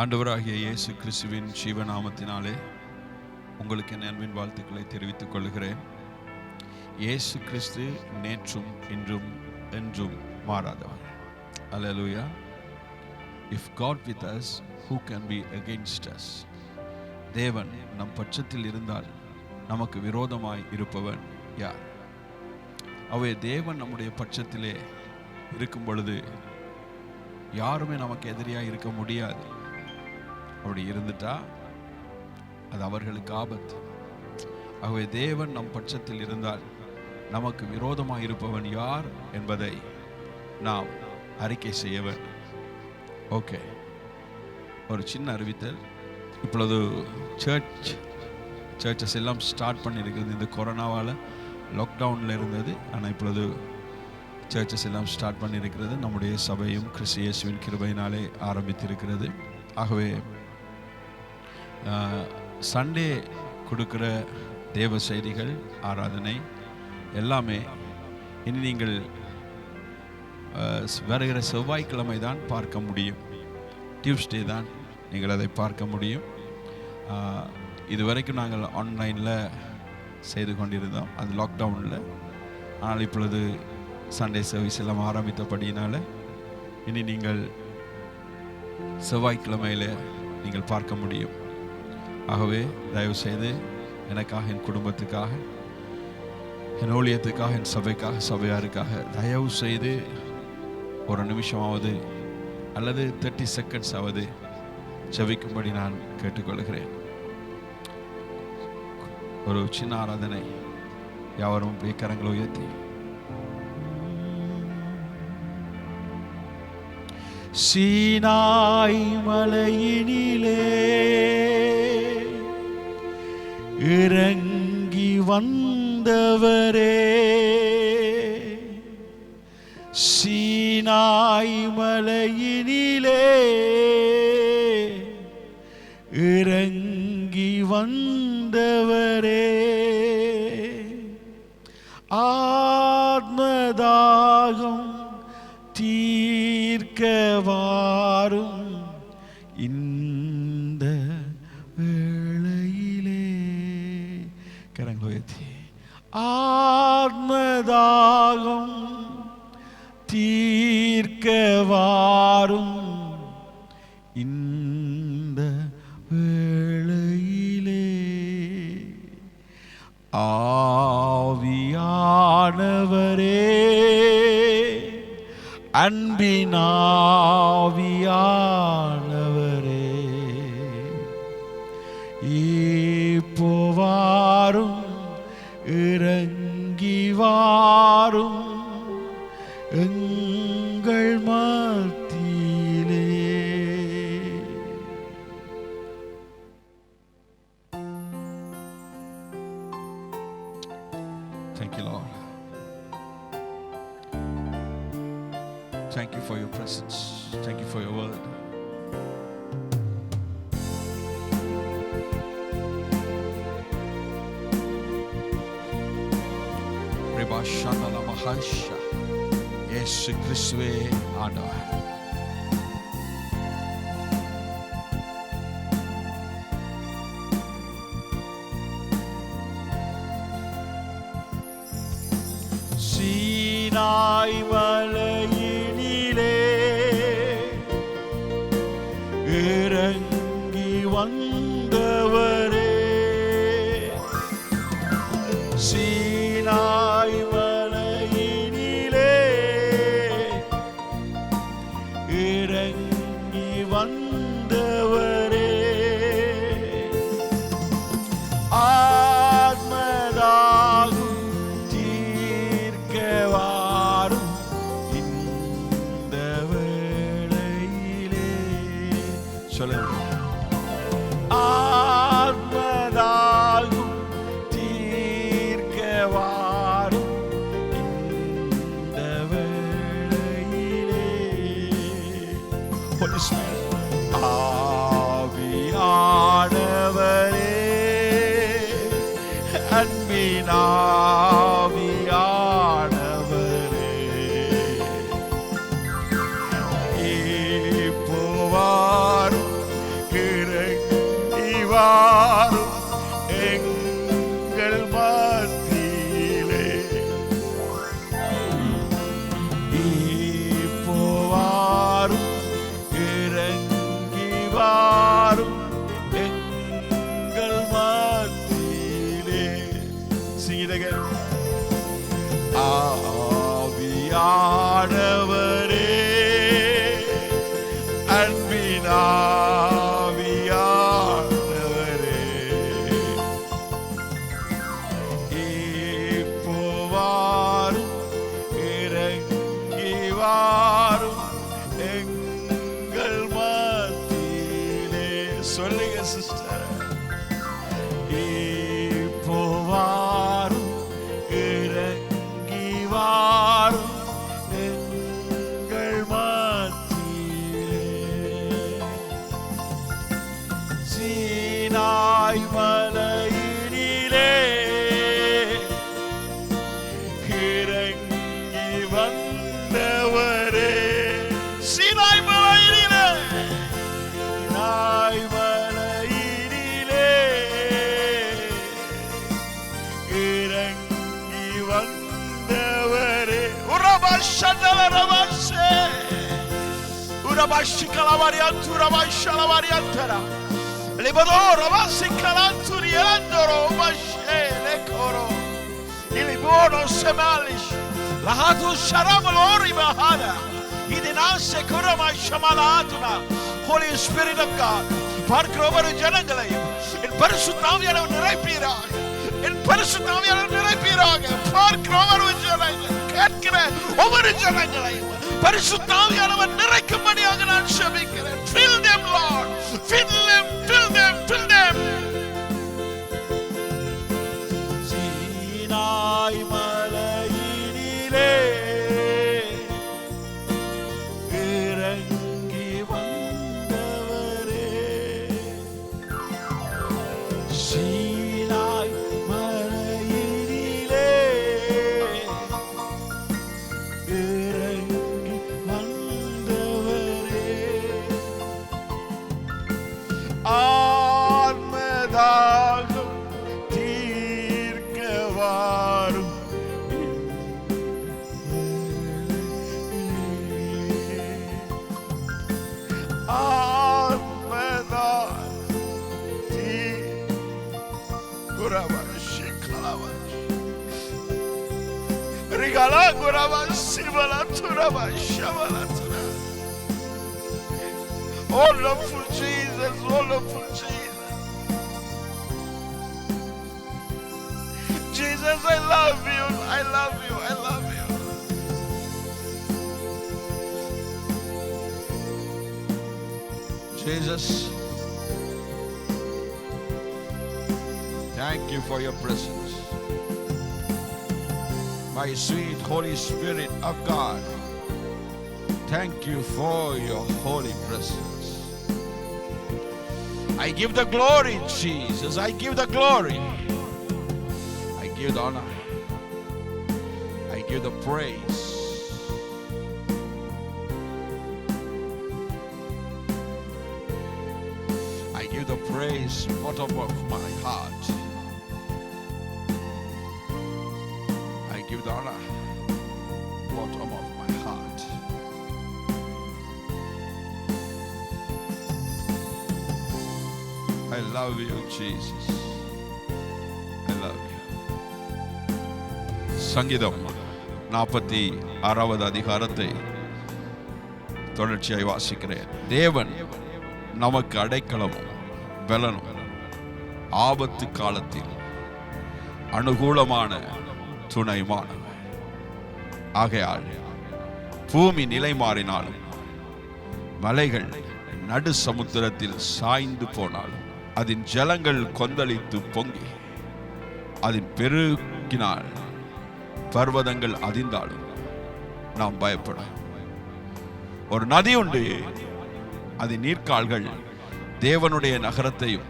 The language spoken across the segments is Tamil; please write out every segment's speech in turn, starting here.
ஆண்டவராகிய இயேசு கிறிஸ்துவின் ஜீவநாமத்தினாலே உங்களுக்கு என் அன்பின் வாழ்த்துக்களை தெரிவித்துக் கொள்கிறேன். இயேசு கிறிஸ்து நேற்றும் இன்றும் என்றும் மாறாதவர். அல்லேலூயா. If God with us, who can be against us? தேவன் நம் பட்சத்தில் இருந்தால் நமக்கு விரோதமாய் இருப்பவன் யார்? அவை தேவன் நம்முடைய பட்சத்திலே இருக்கும் பொழுது யாருமே நமக்கு எதிரியாக இருக்க முடியாது. அப்படி இருந்துட்டா அது அவர்களுக்கு ஆபத்து. ஆகவே தேவன் நம் பட்சத்தில் இருந்தால் நமக்கு விரோதமாக இருப்பவன் யார் என்பதை நாம் அறிக்கை செய்ய வேண்டும். ஓகே, ஒரு சின்ன அறிவித்தல். இப்பொழுது சர்ச்சஸ் எல்லாம் ஸ்டார்ட் பண்ணியிருக்கிறது. இந்த கொரோனாவால் லாக்டவுனில் இருந்தது, ஆனால் இப்பொழுது சர்ச்சஸ் எல்லாம் ஸ்டார்ட் பண்ணியிருக்கிறது. நம்முடைய சபையும் கிறிஸ்து இயேசுவின் கிருபையினாலே ஆரம்பித்திருக்கிறது. ஆகவே சண்டே கொடுக்கிற தேவ செய்திகள், ஆராதனை எல்லாமே இனி நீங்கள் வருகிற செவ்வாய்க்கிழமை தான் பார்க்க முடியும். டியூஸ்டே தான் நீங்கள் அதை பார்க்க முடியும். இதுவரைக்கும் நாங்கள் ஆன்லைனில் செய்து கொண்டிருந்தோம், அது லாக்டவுனில். ஆனால் இப்பொழுது சண்டே சர்வீஸ் எல்லாம் ஆரம்பித்தபடியினால் இனி நீங்கள் செவ்வாய்க்கிழமையில் நீங்கள் பார்க்க முடியும். ஆகவே தயவு செய்து எனக்காக, என் குடும்பத்துக்காக, என் ஊழியத்துக்காக, என் சபைக்காக, சபையாருக்காக தயவு செய்து ஒரு நிமிஷமாவது அல்லது 30 செகண்ட்ஸ் ஆவது ஜெபிக்கும்படி நான் கேட்டுக்கொள்கிறேன். ஒரு சின்ன ஆராதனை. யாவரும் கரங்களை உயர்த்தி சீனாய் மலையினிலே இறங்கி வந்தவரே, சீனாய் மலையினிலே இறங்கி வந்தவரே, ஆத்மதாகம் தீர்க்க வாரும் இந்த வேளையிலே. கரங்களை உயர்த்தி ஆத்மதாகம் தீர்க்க வாரும் இந்த வேளையிலே, ஆவியானவரே, அன்பினாவியானவரே, இப்போவாரும் இறங்கி வாரும் எங்கள் மத்தியிலே. Thank you, Lord. Thank you for your presence. Thank you for your word. Reba Shanala Mahasha. Yesu Christuவே ஆண்டவர். சீனாய் மலையினிலே இறங்கி வந்தவரே, சீனாய் மலையினிலே இறங்கி வந்தவரே, ஆத்மதாகம் தீர்க்க வாரும் இந்த வேளையிலே. சொல்லுங்க. ஆத்மதாகம் தீர்க்க வாரும் இந்த வேளையிலே. ஆவியானவரே, அன்பினாவியானவரே, இப்போவாரும் ஆவியானவரே இப்போ வாரும், இறங்கி வாரும் எங்கள் மத்தியிலே. சொல்லுங்க சிஸ்டர். இப்போ வாரும், இறங்கி வாரும் எங்கள் மத்தியிலே. சீனாய் மலையினிலே இறங்கி வந்தவரே. சீனாய் மலையினிலே, சீனாய் மலையினிலே இறங்கி வந்தவரே. உரபாஷனலரபாஷே உரபாஷிகலவாரியாத்துரபாஷலவாரியாத்தரா Libadoro vasicalanturi andoro mascele coro il buono semalish lahatu sharamolori bahada idinase kurama shamalatuna. Holy Spirit of God, பார்க்கிற ஒவ்வொரு ஜனங்களையும் என் பரிசுத்த ஆவியானவர் நிறைப்பீராக, என் பரிசுத்த ஆவியானவர் நிறைப்பீராக. பார்க்கிற ஒவ்வொரு ஜனங்களையும், கேட்கிற ஒவ்வொரு ஜனங்களையும் பரிசுத்த ஆவியானவர் நிறைக்கும்படியாக நான் ஜெபிக்கிறேன். Fill them, Lord. Fill them, fill them, fill them. Sinai மலையினிலே இறங்கி வந்தவரே. சீனாய் மலையினிலே இறங்கி வந்தவரே. ஆன்மதாகம் தீர்க்க வாரும். Wonderful Jesus, wonderful Jesus. Jesus, I love you, I love you, I love you. Jesus, thank you for your presence. My sweet Holy Spirit of God, thank you for your holy presence. I give the glory, Jesus. I give the glory. I give the honor. I give the praise. I give the praise bottom of my heart. I give the honor bottom of my heart. I love you, Jesus. I love you. சங்கீதம் 46வது அதிகாரத்தை தொடர்ச்சியாய் வாசிக்கிறேன். தேவன் நமக்கு அடைக்கலமும் பலனும், ஆபத்து காலத்தில் அனுகூலமான துணைமானவர். ஆகையால் பூமி நிலை மாறினாலும், மலைகள் நடு சமுத்திரத்தில் சாய்ந்து போனாலும், அதன் ஜலங்கள் கொந்தளித்து பொங்கி அதன் பெருக்கினால் பர்வதங்கள் அதிர்ந்தாலும் நாம் பயப்பட. ஒரு நதி உண்டு, அதன் நீர்க்கால்கள் தேவனுடைய நகரத்தையும்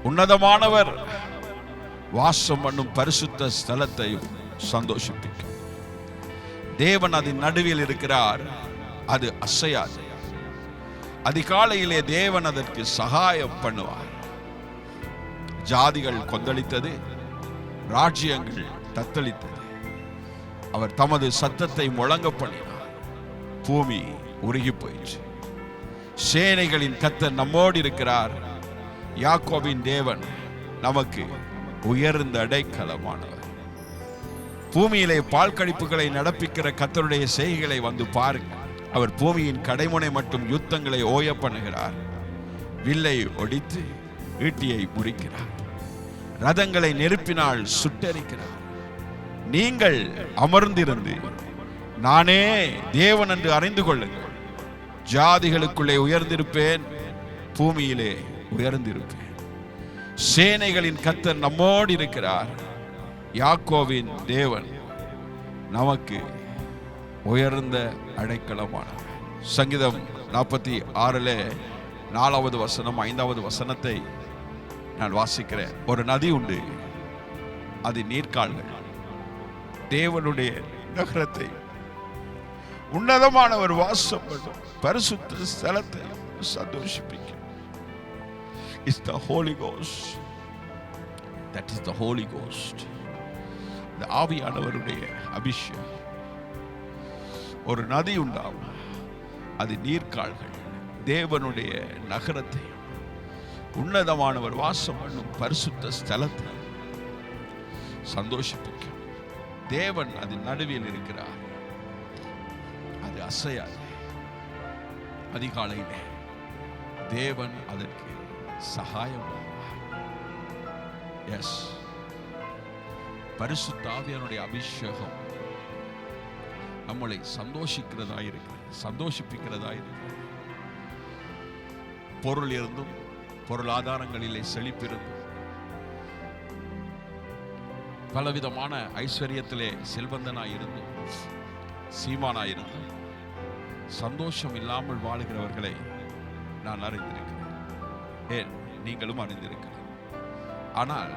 உன்னதமானவர் வாசம் பண்ணும் பரிசுத்த ஸ்தலத்தையும் சந்தோஷிப்பிக்கும். தேவன் அதன் நடுவில் இருக்கிறார், அது அசையாது. அதிகாலையிலே தேவன் அதற்கு சகாயம் பண்ணுவார். ஜாதிகள் கொந்தளித்தது, ராஜ்யங்கள் தத்தளித்தது. அவர் தமது சத்தத்தை முழங்க பண்ணினார், பூமி உருகி போயிற்று. சேனைகளின் கர்த்தர் நம்மோடு இருக்கிறார். யாக்கோபின் தேவன் நமக்கு உயர்ந்த அடைக்கலமானவர். பூமியிலே பால் கடிப்புகளை நடப்பிக்கிற கர்த்தருடைய செய்கைகளை வந்து பாருங்கள். அவர் பூமியின் கடைமுனை மட்டும் யுத்தங்களை ஓய பண்ணுகிறார். வில்லை ஒடித்து ஈட்டியை முறிக்கிறார். ரதங்களை நெருப்பினால் சுட்டெரிக்கிறார். நீங்கள் அமர்ந்திருந்து நானே தேவன் என்று அறிந்து கொள்ளுங்கள். ஜாதிகளுக்குள்ளே உயர்ந்திருப்பேன், பூமியிலே உயர்ந்திருப்பேன். சேனைகளின் கர்த்தர் நம்மோடு இருக்கிறார். யாக்கோவின் தேவன் நமக்கு உயர்ந்த அடைக்கலமானவர். சங்கீதம் 46 4வது வசனம் 5வது வசனத்தை நான் வாசிக்கிறேன். ஒரு நதி உண்டு, அது நீர்க்கால்கள். தேவனுடைய நகரத்தை உன்னதமானவர் வாசம் பண்ணும் பரிசுத்த ஸ்தலத்தை சந்தோஷிப்பிக்கும். It's the Holy Ghost. That is the Holy Ghost. இந்த ஆவியானவருடைய அபிஷேகம். ஒரு நதி உண்டாகும், அது நீர்க்கால்கள். தேவனுடைய நகரத்தை உன்னதமானவர் வாசம் பண்ணும் பரிசுத்த ஸ்தலத்தை சந்தோஷிப்பிக்கும். தேவன் அதன் நடுவில் இருக்கிறார். அது அசையாது. அதிகாலையிலே தேவன் அதற்கு சகாயம். எஸ், பரிசுத்த ஆவியானுடைய அபிஷேகம் நம்மளை சந்தோஷிக்கிறதா இருக்கிறது, சந்தோஷிப்பிக்கிறதா இருக்கிறது. பொருள் இருந்தும் பொருளாதாரங்களிலே செழிப்பிருந்தும் பலவிதமான ஐஸ்வர்யத்திலே செல்வந்தனாய் இருந்தும் சீமானாய் இருந்தும் சந்தோஷம் இல்லாமல் வாழுகிறவர்களை நான் அறிந்திருக்கிறேன். ஏன், நீங்களும் அறிந்திருக்கிறேன். ஆனால்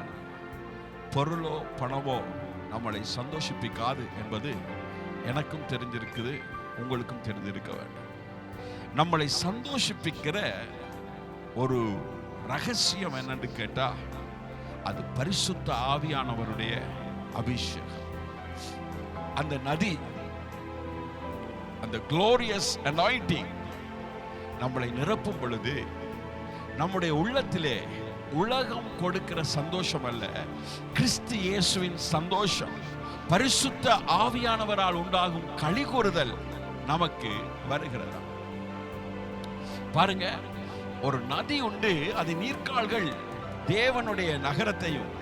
பொருளோ பணமோ நம்மளை சந்தோஷிப்பிக்காது என்பது எனக்கும் தெரிஞ்சிருக்குது, உங்களுக்கும் தெரிஞ்சிருக்க வேண்டும். நம்மளை சந்தோஷிப்பிக்கிற ஒரு ரகசியம் என்னன்னு கேட்டா, அது பரிசுத்த ஆவியானவருடைய அபிஷேகம். அந்த நதி, அந்த glorious anointing நம்மளை நிரப்பும் பொழுது நம்முடைய உள்ளத்திலே உலகம் கொடுக்கிற சந்தோஷம் அல்ல, கிறிஸ்து இயேசுவின் சந்தோஷம், பரிசுத்த ஆவியானவரால் உண்டாகும் களிகூறுதல் நமக்கு வருகிறது. பாருங்க, ஒரு நதி உண்டு, அது நீர்க்கால்கள் தேவனுடைய நகரத்தையும்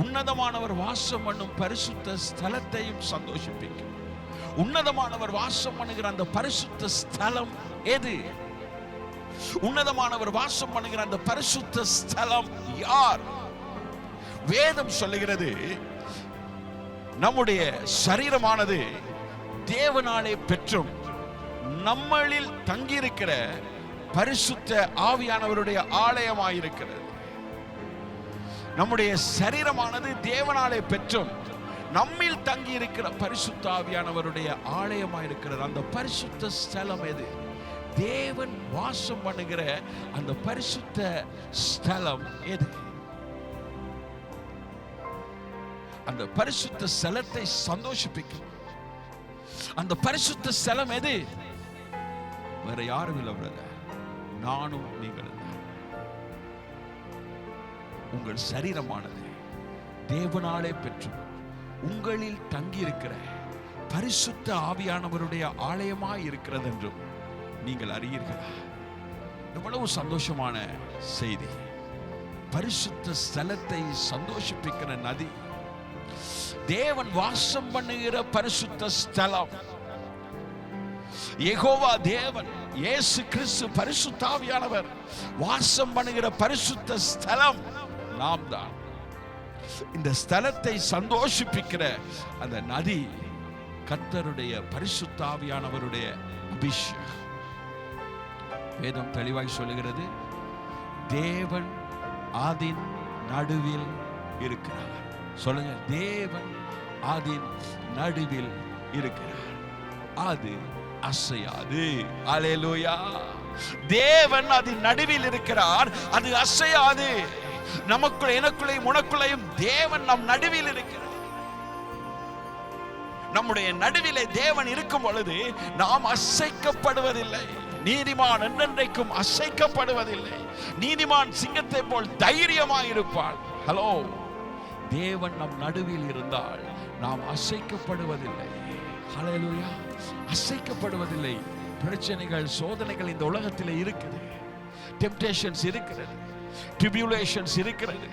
உன்னதமானவர் வாசம் பண்ணும் பரிசுத்த ஸ்தலத்தையும் சந்தோஷிப்பிக்கும். உன்னதமானவர் வாசம் பண்ணுகிற அந்த பரிசுத்த ஸ்தலம் எது? உன்னதமானவர் வாசம் பண்ணுகிற அந்த பரிசுத்த ஸ்தலம் யார்? வேதம் சொல்லுகிறது, நம்முடைய சரீரமானது தேவனாலே பெற்றும் நம்மளில் தங்கியிருக்கிற பரிசுத்த ஆவியானவருடைய ஆலயமாயிருக்கிறது. நம்முடைய சரீரமானது தேவனாலே பெற்றும் நம்மில் தங்கி இருக்கிற பரிசுத்த ஆவியானவருடைய ஆலயமாயிருக்கிறது. அந்த பரிசுத்த ஸ்தலம் எது? தேவன் வாசம் பண்ணுகிற அந்த பரிசுத்த ஸ்தலம் எது? அந்த பரிசுத்த ஸ்தலத்தை சந்தோஷிப்பிக்கும் அந்த பரிசுத்த ஸ்தலம் எது? வேற யாரும் இல்லை பிரதர், நானும் நீங்கள். உங்கள் சரீரமானது தேவனாலே பெற்றும் உங்களில் தங்கி இருக்கிற பரிசுத்த ஆவியானவருடைய ஆலயமாய் இருக்கிறது என்றும் நீங்கள் அறியீர்களா? எவ்வளவு சந்தோஷமான செய்தி! பரிசுத்த ஸ்தலத்தை சந்தோஷிப்பிக்கிற நதி, தேவன் வாசம் பண்ணுகிற பரிசுத்த ஸ்தலம், யெகோவா தேவன், இயேசு கிறிஸ்து பரிசுத்த ஆவியானவர் வாசம் பண்ணுகிற பரிசுத்த ஸ்தலம் நாம் தான். இந்த ஸ்தலத்தை சந்தோஷிப்பிக்கிற அந்த நதி கர்த்தருடைய பரிசுத்த ஆவியானவருடைய அபிஷேகம். வேதம் தெளிவாய் சொல்லுகிறது, தேவன் அதின் நடுவில் இருக்கிறார். சொல்லுங்க, தேவன் அதின் நடுவில் இருக்கிறார், அது அசையாது. அல்லேலூயா! தேவன் அதின் நடுவில் இருக்கிறார், அது அசையாது. நமக்குள்ள, எனக்குள்ளையும் உனக்குள்ளையும் தேவன் நம் நடுவில் இருக்கிறார். நம்முடைய நடுவிலே தேவன் இருக்கும் பொழுது நாம் அசைக்கப்படுவதில்லை. நீதிமான் என்றென்றைக்கும் அசைக்கப்படுவதில்லை. நீதிமான் சிங்கத்தை போல் தைரியமாய் இருப்பான். ஹலோ, தேவன் நம் நடுவில் இருந்தால் நாம் அசைக்கப்படுவதில்லை. ஹல்லேலூயா! அசைக்கப்படுவதில்லை. பிரச்சனைகள், சோதனைகள் இந்த உலகத்தில் இருக்குது. டெம்டேஷன்ஸ் இருக்கிறது, ட்ரிபியூலேஷன்ஸ் இருக்கிறது,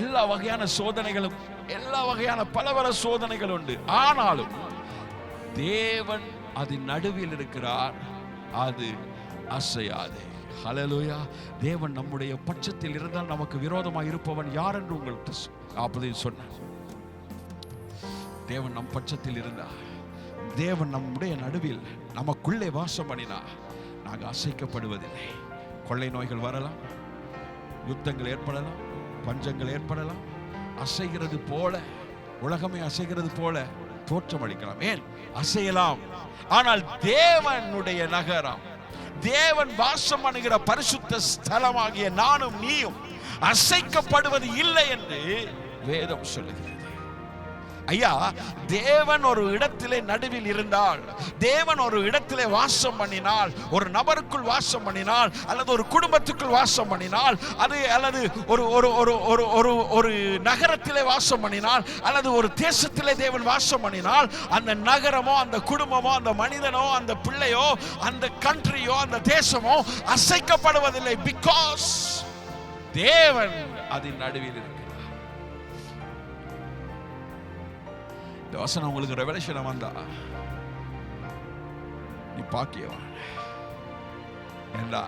எல்லா வகையான சோதனைகளும், எல்லா வகையான பலவர சோதனைகள் உண்டு. ஆனாலும் தேவன் அதன் நடுவில் இருக்கிறார், அது அசையாது. ஹல்லேலூயா. தேவன் நம்முடைய பட்சத்தில் இருந்தால் நமக்கு விரோதமாக இருப்பவன் யார் என்று உங்களுக்கு அப்போதே சொன்னார். தேவன் நம் பட்சத்தில் இருந்தார், தேவன் நம்முடைய நடுவில் நமக்குள்ளே வாசம் பண்ணினார், நாங்கள் அசைக்கப்படுவதில்லை. கொள்ளை நோய்கள் வரலாம், யுத்தங்கள் ஏற்படலாம், பஞ்சங்கள் ஏற்படலாம், அசைகிறது போல, உலகமே அசைகிறது போல தோற்றம் அளிக்கலாம். ஏன் அசையலாம், ஆனால் தேவனுடைய நகரம், தேவன் வாசம் பண்ணுகிற பரிசுத்த ஸ்தலமாகிய நானும் நீயும் அசைக்கப்படுவது இல்லை என்று வேதம் சொல்லுகிறது. ஐயா, தேவன் ஒரு இடத்திலே நடுவில் இருந்தால், தேவன் ஒரு இடத்திலே வாசம் பண்ணினால், ஒரு நபருக்குள் வாசம் பண்ணினால், அல்லது ஒரு குடும்பத்துக்குள் வாசம் பண்ணினால், அது அல்லது ஒரு ஒரு ஒரு ஒரு ஒரு ஒரு நகரத்திலே வாசம் பண்ணினால், அல்லது ஒரு தேசத்திலே தேவன் வாசம் பண்ணினால், அந்த நகரமோ, அந்த குடும்பமோ, அந்த மனிதனோ, அந்த பிள்ளையோ, அந்த கண்ட்ரியோ, அந்த தேசமோ அசைக்கப்படுவதில்லை. பிகாஸ் தேவன் அதன் நடுவில் இருக்கிறார். இந்த வசனம் உங்களுக்கு ரெவலேஷன் வந்தா நீ பாக்கியவான். ஏண்டா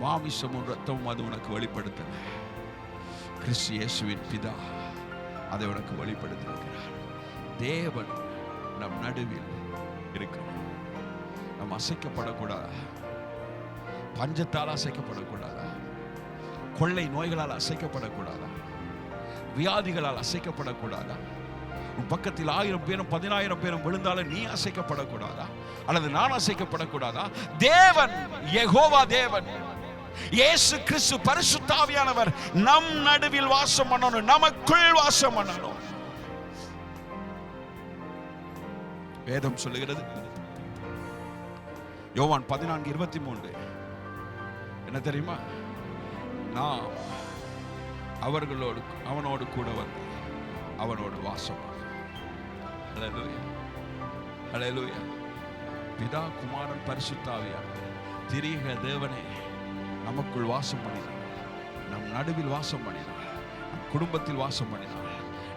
மாமிசமும் ரத்தமும் அது உனக்கு வெளிப்படுத்தல, கிறிஸ்து இயேசுவின் பிதா அதை உனக்கு வெளிப்படுத்தியிருக்கிறார். தேவன் நம் நடுவில் இருக்கிறார். நம் அசைக்கப்படக்கூடாதா? பஞ்சத்தால் அசைக்கப்படக்கூடாதா? கொள்ளை நோய்களால் அசைக்கப்படக்கூடாதா? வியாதிகளால் அசைக்கப்படக்கூடாதா? உன் பக்கத்தில் 1000 பேரும் 10000 பேரும் விழுந்தாலும் நீ அசைக்கப்படக்கூடாதா? அல்லது நான் அசைக்கப்படக்கூடாதா? தேவன், யெகோவா தேவன், இயேசு கிறிஸ்து பரிசுத்த ஆவியானவர் நம் நடுவில் வாசம் பண்ணணும், நமக்குள் வாசம் பண்ணணும். வேதம் சொல்லுகிறது, யோவான் 14:23 என்ன தெரியுமா? நான் அவனோடு கூட வந்து அவனோடு வாசம். ஹல்லேலூயா, ஹல்லேலூயா. பிதா, குமாரன், பரிசுத்த ஆவியானவர் திரியேக தேவனே நமக்குள் வாசம் பண்ணினார், நம் நடுவில் வாசம் பண்ணினார், நம் குடும்பத்தில் வாசம் பண்ணினார்.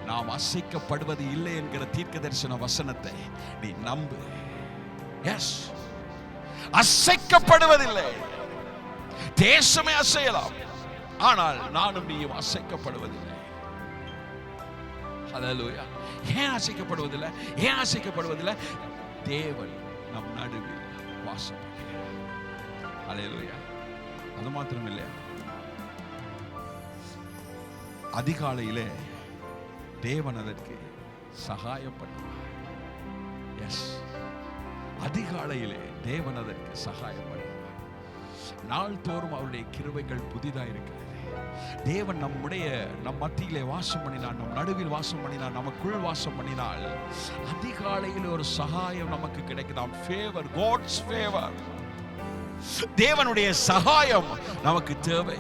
நாம் அசைக்கப்படுவது இல்லை என்கிற தீர்க்க தரிசன வசனத்தை நீ நம்பு. எஸ், அசைக்கப்படுவதில்லை. தேசமே அசையலாம், ஆனால் நானும் நீயும் அசைக்கப்படுவதில்லை. ஹல்லேலூயா. ஏன் அசைக்கப்படுவதில்லை? ஏன் அசைக்கப்படுவதில்லை? தேவன் நம் நடுவில் வாசம் பண்ணுகிறார். ஹல்லேலூயா. அது மாத்திரம் இல்லையா, அதிகாலையிலே தேவன் அதற்கு சகாயம் பண்ணுவார். எஸ், அதிகாலையிலே தேவன் அதற்கு சகாயம் பண்ணுவார். நாள்தோறும் அவருடைய கிருபைகள் புதிதாக இருக்கிறது. தேவன் நம் மத்தியிலே வாசம் பண்ணினார், நம் நடுவில் வாசம் பண்ணினார், நமக்குள் வாசம் பண்ணினால் அதிகாலையில் ஒரு சகாயம் நமக்கு கிடைக்குதாம். Favour, God's favour. தேவனுடைய சகாயம் நமக்கு தேவை.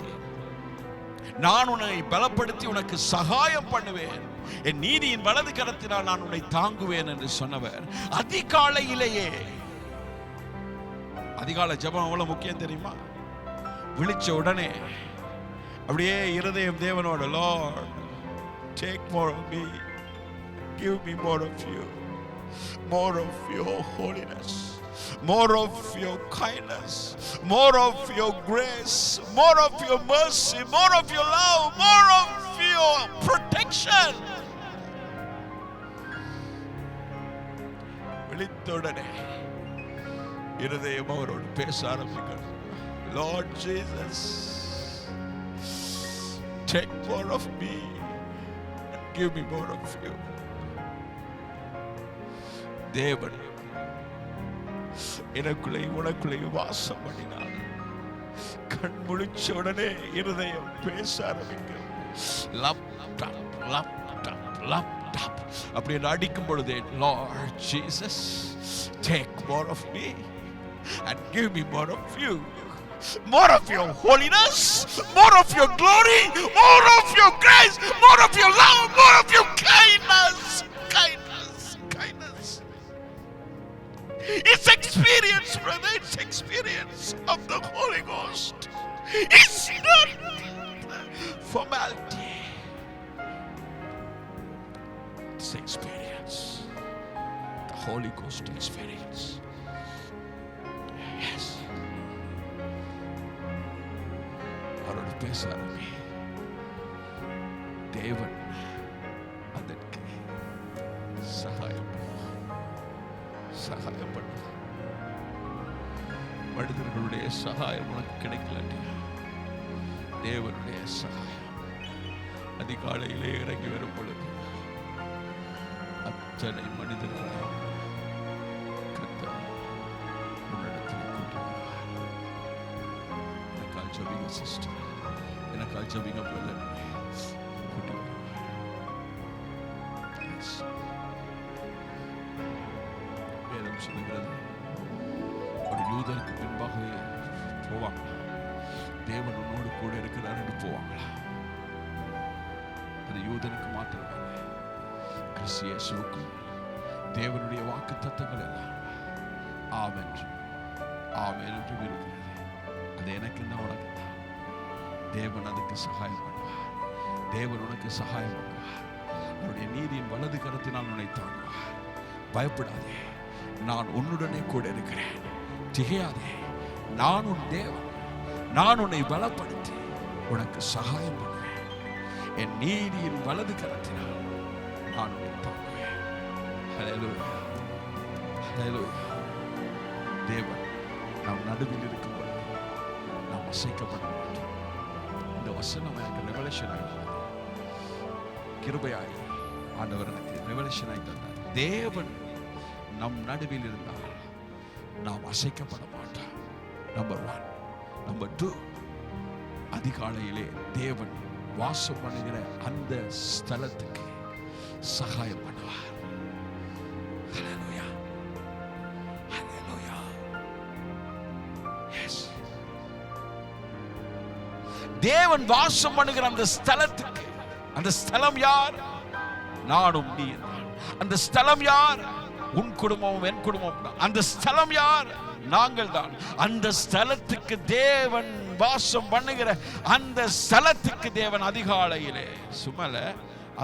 நான் உன்னை பலப்படுத்தி உனக்கு சகாயம் பண்ணுவேன், என் நீதியின் வலது கரத்தினால் நான் உன்னை தாங்குவேன் என்று சொன்னவர் அதிகாலையிலேயே. அதிகாலை ஜெபம் எவ்வளவு முக்கியம் தெரியுமா? விழிச்ச உடனே அப்படியே இருதயம் தேவனோட, Lord, take more of me, give me more of you, more of your holiness, more of your kindness, more of your grace, more of your mercy, more of your love, more of your protection. விழித்தோடனே இருதயம் அவரோடு பேச ஆரம்பிக்கணும். Lord Jesus, take more of me and give me more of you. தேவன் எனக்குள்ளே உனக்குள்ளே வாசம் பண்ணினார். கண் முழிச்ச உடனே இருதயம் பேச ஆரம்பிக்கும். லப் டாப் லப் டாப் லப் டாப் அப்படி அடிக்கும் பொழுதே, Lord Jesus, take more of me and give me more of you. More of your holiness, more of your glory, more of your grace, more of your love, more of your kindness. It's experience, brother. It's experience of the Holy Ghost. It's not formality. It's experience. The Holy Ghost experience. Yes. அவரோட பேசாலுமே தேவன் அதற்கு சகாயப்படும். மனிதர்களுடைய சகாயம் உனக்கு கிடைக்கலாட்டி தேவனுடைய சகாயம் அதிகாலையிலே இறங்கி வரும் பொழுது அத்தனை மனிதர்களை கர்த்தர் உன்னிடத்தில் கூட்டி வருவார். எனக்கால் ஜெபிங்க சிஸ்டர், எனக்கால் ஜெபிங்க பிரதர், கூட்டி வருவார். வேதம் சொல்லுகிறது, ஒரு யூதருக்கு பின்பாகவே போவாங்க. தேவன் உன்னோடு கூட இருக்கிறார் என்று போவாங்களா? அது யூதனுக்கு மாத்திரமல்ல, கிறிஸ்து இயேசுவுக்கும் தேவனுடைய வாக்கு தத்தங்கள் எல்லாம் ஆமென் ஆமென் என்று இருக்கிறது. அது எனக்கு தான், உனக்கு தான். தேவன் அதுக்கு சகாயம் பண்ணுவார். தேவன் உனக்கு சகாயம் பண்ணுவார். அவருடைய நீதியின் வலது கரத்தினால் உன்னை தாங்குவார். பயப்படாதே, நான் உன்னுடனே கூட இருக்கிறேன். திகையாதே, நான் உன் தேவன். நான் உன்னை பலப்படுத்தி உனக்கு சகாயம் பண்ணுவேன். என் நீதியின் வலது கரத்தினால் நான் உன்னை தாங்குவேன். ஹல்லேலூயா, ஹல்லேலூயா. தேவன் நம் நடுவில் இருக்கும் பொழுது நாம் அசைக்கப்பட மாட்டோம். இந்த வசனம் எனக்கு ரெவலேஷன் ஆகி, கிருபையாய் ஆண்டவர் எனக்கு ரெவலேஷன் ஆகி தந்தார். தேவன் நம் நடுவில் இருந்தால் நாம் அசைக்கப்பட மாட்டோம். நம்பர் 1. நம்பர் 2, அதிகாலையிலே தேவன் வாசம் பண்ணுகிற அந்த ஸ்தலத்துக்கு சகாயம் பண்ணுவார். ஹல்லேலூயா, ஹல்லேலூயா. எஸ், தேவன் வாசம் பண்ணுகிற அந்த ஸ்தலத்துக்கு, அந்த ஸ்தலம் யார்? நானும் நீ. அந்த ஸ்தலம் யார்? உன் குடும்பமும் என் குடும்பம் தான். அந்த ஸ்தலம் யார்? நாங்கள் தான். அந்த ஸ்தலத்துக்கு தேவன் வாசம் பண்ணுகிற அந்த ஸ்தலத்துக்கு தேவன் அதிகாலையிலே, சுமல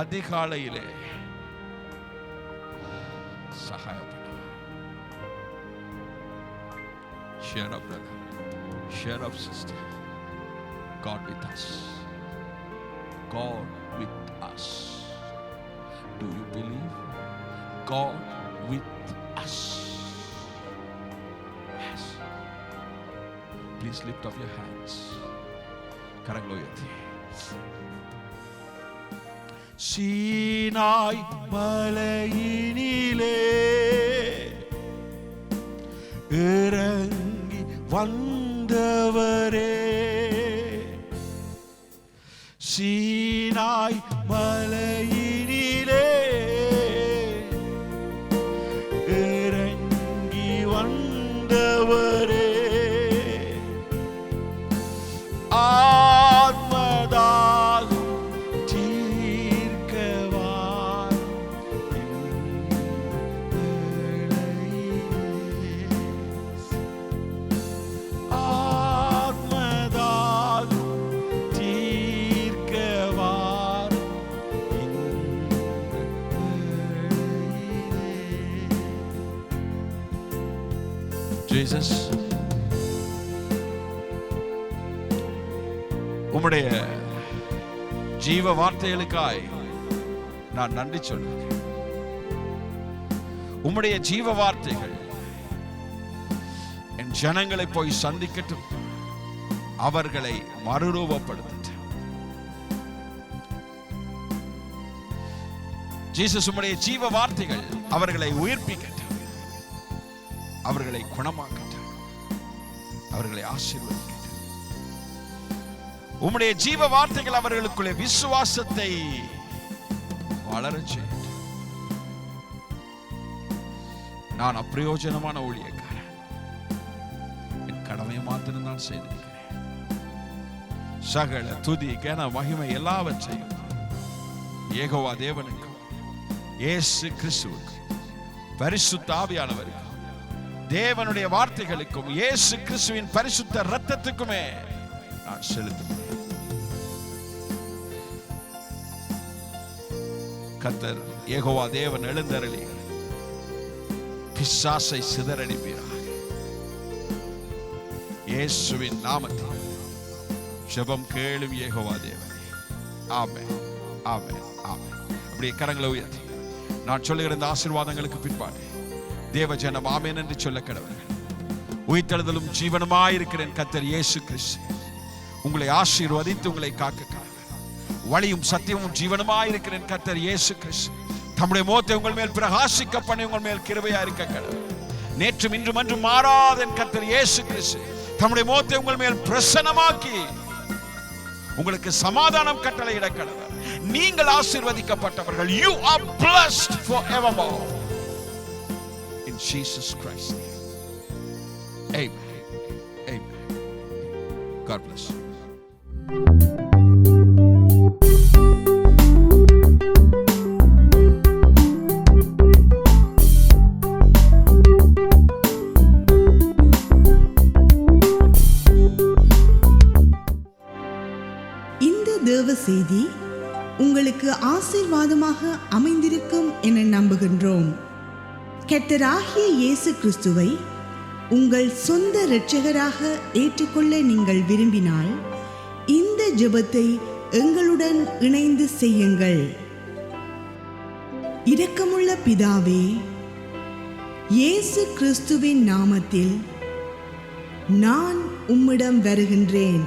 அதிகாலையிலே சகாயப்படுவார். Share up, brother. Share up, sister. God with us. God with us. Do you believe? God with us. Yes. Please lift up your hands. கரங்களை உயர்த்தி. சீனாய் மலையினிலே இறங்கி வந்தவரே, சீனாய் மலையினிலே இறங்கி வந்தவரே, ஆத்மதால் தீர்க்கவார் ஆத்மதால் தீர்க்கவார். Jesus, உம்முடைய ஜீவ வார்த்தைகளுக்காய் நான் நன்றி சொல்கிறேன். உம்முடைய ஜீவ வார்த்தைகள் என் ஜனங்களை போய் சந்திக்கட்டும், அவர்களை மறுரூபப்படுத்தட்டும். ஜீசஸ், உம்முடைய ஜீவ வார்த்தைகள் அவர்களை உயிர்ப்பிக்கட்டும், அவர்களை குணமாக்கட்டும், அவர்களை ஆசீர்வதிக்கட்டும். உம்முடைய ஜீவ வார்த்தைகள் அவர்களுக்குள்ளே விசுவாசத்தை வளரச் செய்யட்டும். நான் அப்பிரயோஜனமான ஊழியக்காரன், என் கடமையை மாத்திரம் நான் செய்திருக்கிறேன். சகல துதி கன மகிமை எல்லாவற்றையும் யெகோவா தேவனுக்கும் இயேசு கிறிஸ்துவுக்கும் பரிசுத்த ஆவியானவருக்கும் தேவனுடைய வார்த்தைகளுக்கும் இயேசு கிறிஸ்துவின் பரிசுத்த இரத்தத்துக்குமே நான் செலுத்துகிறேன். கர்த்தர் யெகோவா தேவன் எழுந்தருளி பிசாசை சிதறடிப்பீராக. இயேசுவின் நாமத்தில் ஜெபம் கேளும் யெகோவா தேவனே. ஆமென், ஆமென், ஆமென். அப்படியே கரங்களை உயர்த்தி நான் சொல்லுகிற இந்த ஆசீர்வாதங்களுக்கு பிற்பாடு தேவ ஜனம் ஆமென் என்று சொல்ல கடவுள். உயிர்த்தெழுதலும் ஜீவனுமாயிருக்கிறேன் கர்த்தர் இயேசு கிறிஸ்து உங்களை ஆசீர்வதித்து உங்களை காக்க கடவுள். வழியும் சத்தியமும் ஜீவனுமாயிருக்கிறேன் கர்த்தர் இயேசு கிறிஸ்து தம்முடைய முகத்தை உங்கள் மேல் பிரகாசிக்க பண்ணி உங்கள் மேல் கிருபையா இருக்க கடவுள். நேற்றும் இன்றும் அன்றும் மாறாத கர்த்தர் இயேசு கிறிஸ்து தம்முடைய முகத்தை உங்கள் மேல் பிரசன்னமாக்கி உங்களுக்கு சமாதானம் கட்டளையிட கடவுள். நீங்கள் ஆசீர்வதிக்கப்பட்டவர்கள். You are blessed forevermore in Jesus Christ. Amen. Amen. God bless you. இந்த தேவ செய்தி உங்களுக்கு ஆசீர்வாதமாக அமைந்திருக்கும் என நம்புகின்றோம். கர்த்தராகிய இயேசு கிறிஸ்துவை உங்கள் சொந்த இரட்சகராக ஏற்றுக்கொள்ள நீங்கள் விரும்பினால் இந்த ஜெபத்தை எங்களுடன் இணைந்து செய்யுங்கள். இரக்கமுள்ள பிதாவே, இயேசு கிறிஸ்துவின் நாமத்தில் நான் உம்மிடம் வருகின்றேன்.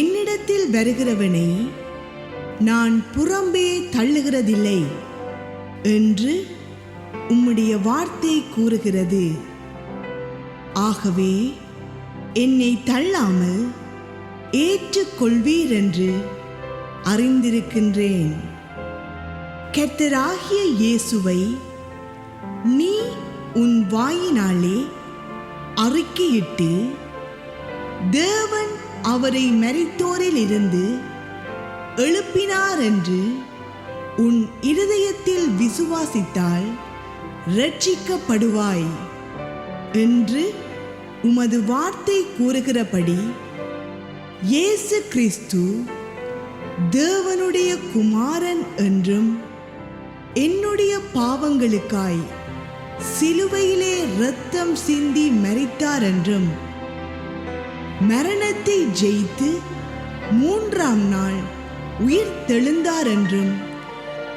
என்னிடத்தில் வருகிறவனை நான் புறம்பே தள்ளுகிறதில்லை என்று உம்முடைய வார்த்தை கூறுகிறது. ஆகவே என்னை தள்ளாமல் ஏற்றுக்கொள்வீர் என்று அறிந்திருக்கின்றேன். கர்த்தராகிய இயேசுவை நீ உன் வாயினாலே அறிக்கையிட்டு தேவன் அவரை மரித்தோரில் இருந்து எழுப்பினார் என்று உன் இருதயத்தில் விசுவாசித்தால் ரட்சிக்கப்படுவாய் என்று உமது வார்த்தை கூறுகிறபடி இயேசு கிறிஸ்து தேவனுடைய குமாரன் என்றும் என்னுடைய பாவங்களுக்காய் சிலுவையிலே இரத்தம் சிந்தி மரித்தார் என்றும் மரணத்தை ஜெயித்து 3ஆம் நாள் உயிர் தெழுந்தார் என்றும்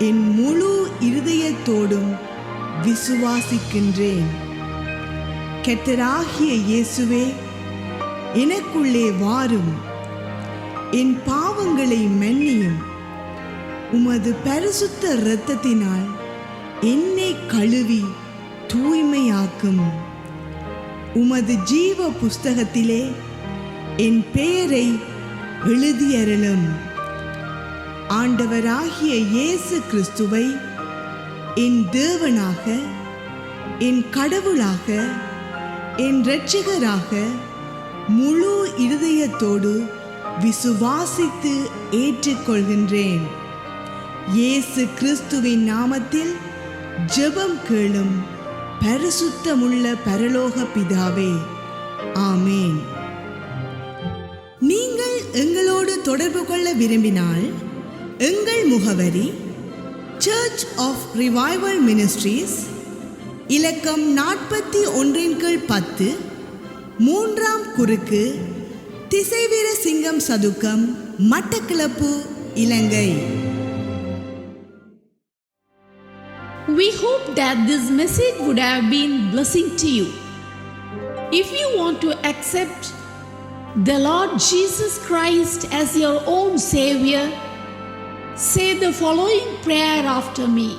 என் முழு இருதயத்தோடும் விசுவாசிக்கின்றேன். கர்த்தராகிய இயேசுவே, எனக்குள்ளே வாரும், என் பாவங்களை மன்னியும், உமது பரிசுத்த இரத்தத்தினால் என்னை கழுவி தூய்மையாக்கும். உமது ஜீவ புஸ்தகத்திலே என் பெயரை எழுதியருளும். ஆண்டவராகிய இயேசு கிறிஸ்துவை என் தேவனாக, என் கடவுளாக, என் இரட்சகராக முழு இருதயத்தோடு விசுவாசித்து ஏற்றுக்கொள்கின்றேன். இயேசு கிறிஸ்துவின் நாமத்தில் ஜெபம் கேளும் பரிசுத்தமுள்ள பரலோக பிதாவே, ஆமேன். நீங்கள் எங்களோடு தொடர்பு கொள்ள விரும்பினால் எங்கள் முகவரி சர்ச் ஆஃப் ரிவைவல் மினிஸ்ட்ரீஸ், இலக்கம் 41/10, 3ஆம் குறுக்கு, திசைவீர சிங்கம் சதுக்கம், மட்டக்களப்பு, இலங்கை. We hope that this message would have been blessing to you. If you want to accept the Lord Jesus Christ as your own Savior, say the following prayer after me.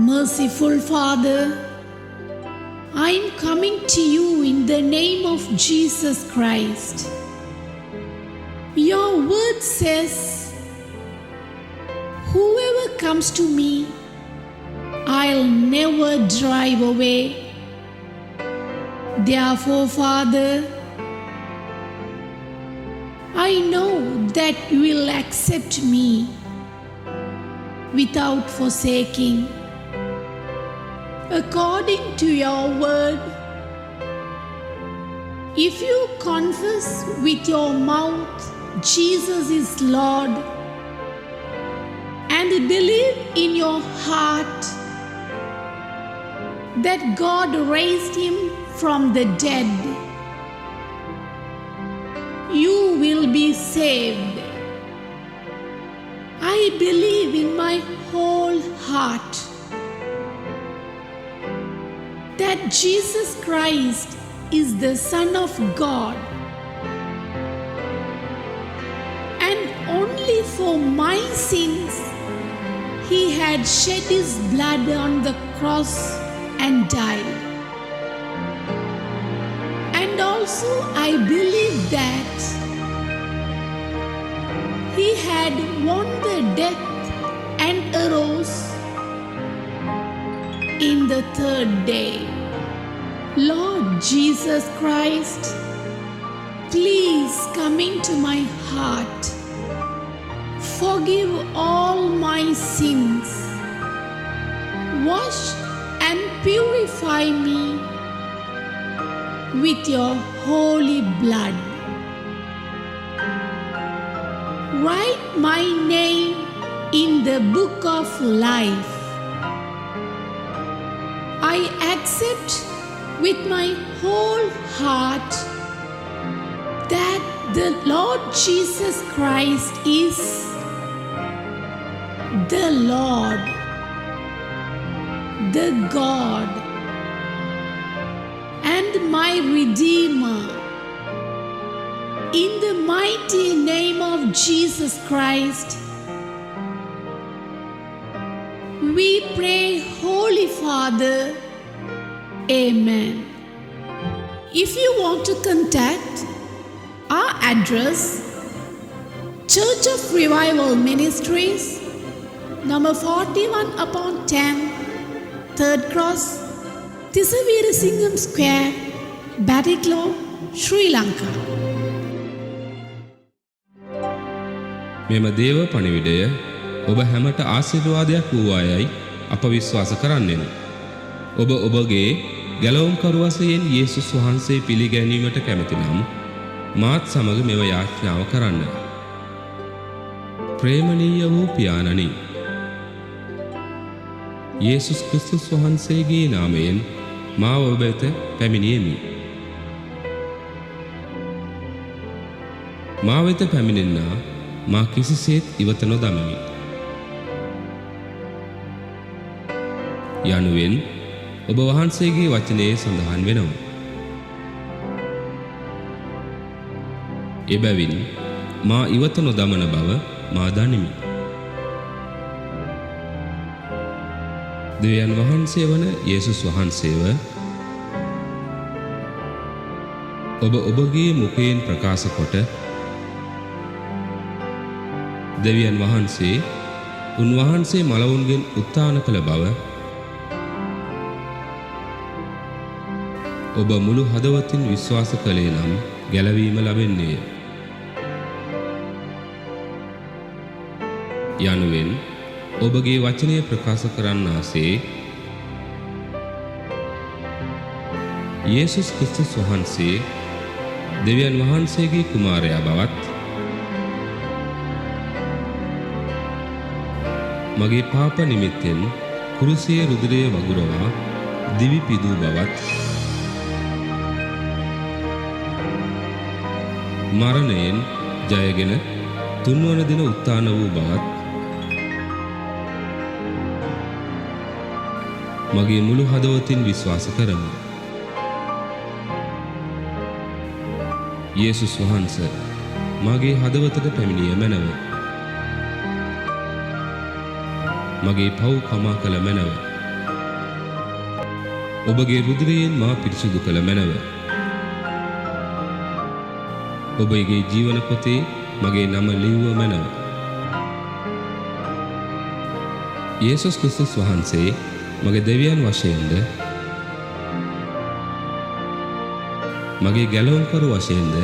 Merciful Father, I am coming to you in the name of Jesus Christ. Your word says, whoever comes to me, I'll never drive away. Therefore, Father, I know that you will accept me without forsaking. according to your word. If you confess with your mouth Jesus is Lord and believe in your heart that God raised him from the dead, you will be saved. I believe in my whole heart that Jesus Christ is the Son of God, and only for my sins he had shed his blood on the cross and died. And also I believe that he had won the death and arose in the third day. Lord Jesus Christ, please come into my heart. Forgive all my sins. Wash and purify me with your holy blood. Write my name in the book of life. I accept with my whole heart that the Lord Jesus Christ is the Lord, the God, and my Redeemer. In the mighty name of Jesus Christ, we pray, Holy Father. Amen. If you want to contact our address, Church of Revival Ministries, number 41/10, 3rd Cross, Tisavira Singham Square, Batticaloa, Sri Lanka. මෙම දේව පණිවිඩය ඔබ හැමට ආශිර්වාදයක් වූවායයි අප විශ්වාස කරන්නෙමු. ඔබ ඔබගේ ගැලවුම්කරු වශයෙන් යේසුස් වහන්සේ පිළිගැනීමට කැමති නම් මාත් සමග මෙව යාඥාව කරන්න. ප්‍රේමණීය වූ පියාණනි, යේසුස් ක්‍රිස්තුස් වහන්සේගේ නාමයෙන් මා ඔබ වෙත පැමිණියෙමි. මා වෙත පැමිණෙන්නා මා කිසිසේත් ඉවත නොදමමි. යනුවෙන් ඔබ වහන්සේගේ වචනයේ සඳහන් වෙනවා. එබැවින් මා ඉවත නොදමන බව මා දනිමි. දෙවියන් වහන්සේ වන යේසුස් වහන්සේව ඔබ ඔබගේ මුඛයෙන් ප්‍රකාශ කොට දෙවියන් වහන්සේ උන්වහන්සේ මලවුන්ගෙන් උත්ථාන කළ බව ඔබ මුළු හදවතින් විශ්වාස කළේ නම් ගැලවීම ලැබෙන්නේය. යනුවෙන් ඔබගේ වචනය ප්‍රකාශ කරන්නාසේ යේසුස් ක්‍රිස්තුස් වහන්සේ දෙවියන් වහන්සේගේ කුමාරයා බවත් මගේ පාප නිමිත්තෙන් කුරුසියේ රුධිරය වගුරවා දිවි පිදූ බවත් මරණයෙන් ජයගෙන තුන්වන දින උත්ථාන වූ බවත් මගේ මුළු හදවතින් විශ්වාස කරමි. යේසුස් වහන්සේ මගේ හදවතට පැමිණිය මැනව. මගේ පව් කමා කළ මැනව. ඔබගේ රුධිරයෙන් මා පිරිසුදු කළ මැනව. ඔබගේ ජීවන පොතේ මගේ නම ලිව්ව මැනව. යේසුස් ක්‍රිස්තුස් වහන්සේ මගේ දෙවියන් වශයෙන්ද මගේ ගැලවුම්කරු වශයෙන්ද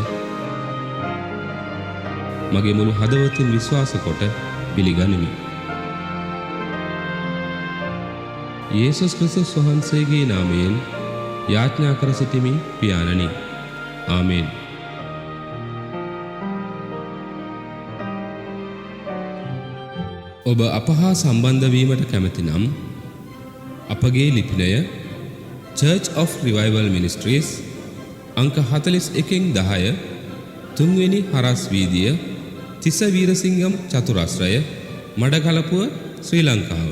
මගේ මුළු හදවතින් විශ්වාස කොට පිළිගනිමි. යේසුස් ක්‍රිස්තුස් වහන්සේගේ නාමයෙන් යාඥා කර සිටිමි පියාණනි. ආමේන්. ඔබ අප හා සම්බන්ධ වීමට කැමති නම් අපගේ ලිපිනය Church of Revival Ministries අංක 41 10 3වෙනි හරස් වීදිය තිස්ස වීරසිංගම් චතුරස්‍රය මඩකලපුව ශ්‍රී ලංකාව.